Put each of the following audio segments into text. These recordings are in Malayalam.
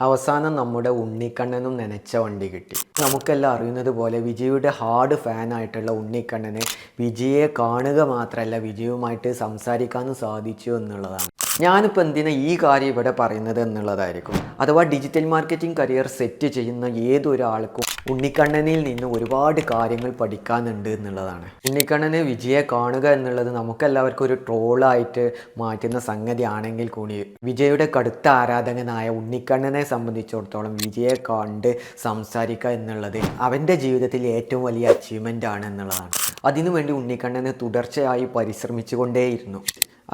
അവസാനം നമ്മുടെ ഉണ്ണിക്കണ്ണനും നനച്ച വണ്ടി കിട്ടി. നമുക്കെല്ലാം അറിയുന്നത് പോലെ വിജയുടെ ഹാർഡ് ഫാനായിട്ടുള്ള ഉണ്ണിക്കണ്ണന് വിജയെ കാണുക മാത്രമല്ല വിജയുമായിട്ട് സംസാരിക്കാനും സാധിച്ചു എന്നുള്ളതാണ്. ഞാനിപ്പോൾ എന്തിനാ ഈ കാര്യം ഇവിടെ പറയുന്നത് എന്നുള്ളതായിരിക്കും. അഥവാ ഡിജിറ്റൽ മാർക്കറ്റിംഗ് കരിയർ സെറ്റ് ചെയ്യുന്ന ഏതൊരാൾക്കും ഉണ്ണിക്കണ്ണനിൽ നിന്ന് ഒരുപാട് കാര്യങ്ങൾ പഠിക്കാനുണ്ട് എന്നുള്ളതാണ്. ഉണ്ണിക്കണ്ണന് വിജയെ കാണുക എന്നുള്ളത് നമുക്കെല്ലാവർക്കും ഒരു ട്രോളായിട്ട് മാറ്റുന്ന സംഗതി ആണെങ്കിൽ കൂടി വിജയുടെ കടുത്ത ആരാധകനായ ഉണ്ണിക്കണ്ണനെ സംബന്ധിച്ചിടത്തോളം വിജയെ കണ്ട് സംസാരിക്കുക എന്നുള്ളത് അവൻ്റെ ജീവിതത്തിൽ ഏറ്റവും വലിയ അച്ചീവ്മെൻ്റ് ആണ് എന്നുള്ളതാണ്. അതിനുവേണ്ടി ഉണ്ണിക്കണ്ണന് തുടർച്ചയായി പരിശ്രമിച്ചുകൊണ്ടേയിരുന്നു.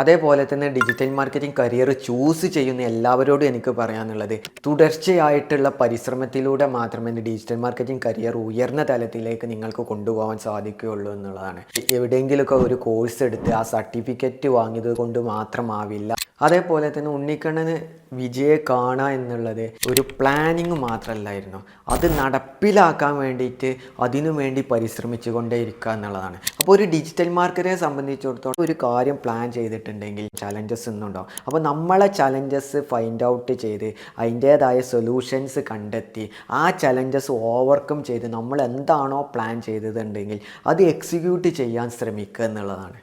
അതേപോലെ തന്നെ ഡിജിറ്റൽ മാർക്കറ്റിംഗ് കരിയർ ചൂസ് ചെയ്യുന്ന എല്ലാവരോടും എനിക്ക് പറയാനുള്ളത് തുടർച്ചയായിട്ടുള്ള പരിശ്രമത്തിലൂടെ മാത്രമേ ഡിജിറ്റൽ മാർക്കറ്റിംഗ് കരിയർ ഉയർന്ന തലത്തിലേക്ക് നിങ്ങൾക്ക് കൊണ്ടുപോകാൻ സാധിക്കുകയുള്ളൂ എന്നുള്ളതാണ്. എവിടെയെങ്കിലുമൊക്കെ ഒരു കോഴ്സ് എടുത്ത് ആ സർട്ടിഫിക്കറ്റ് വാങ്ങിയത് കൊണ്ട് മാത്രമാവില്ല. അതേപോലെ തന്നെ ഉണ്ണിക്കണ്ണന് വിജയെ കാണുക എന്നുള്ളത് ഒരു പ്ലാനിങ് മാത്രമല്ലായിരുന്നു, അത് നടപ്പിലാക്കാൻ വേണ്ടിയിട്ട് അതിനു വേണ്ടി പരിശ്രമിച്ചു കൊണ്ടേ ഇരിക്കുക എന്നുള്ളതാണ്. അപ്പോൾ ഒരു ഡിജിറ്റൽ മാർക്കറ്റിനെ സംബന്ധിച്ചിടത്തോളം ഒരു കാര്യം പ്ലാൻ ചെയ്തിട്ടുണ്ടെങ്കിൽ ചലഞ്ചസ് ഒന്നുണ്ടാവും. അപ്പോൾ നമ്മളെ ചലഞ്ചസ് ഫൈൻഡ് ഔട്ട് ചെയ്ത് അതിൻ്റേതായ സൊല്യൂഷൻസ് കണ്ടെത്തി ആ ചലഞ്ചസ് ഓവർകം ചെയ്ത് നമ്മൾ എന്താണോ പ്ലാൻ ചെയ്തതുണ്ടെങ്കിൽ അത് എക്സിക്യൂട്ട് ചെയ്യാൻ ശ്രമിക്കുക എന്നുള്ളതാണ്.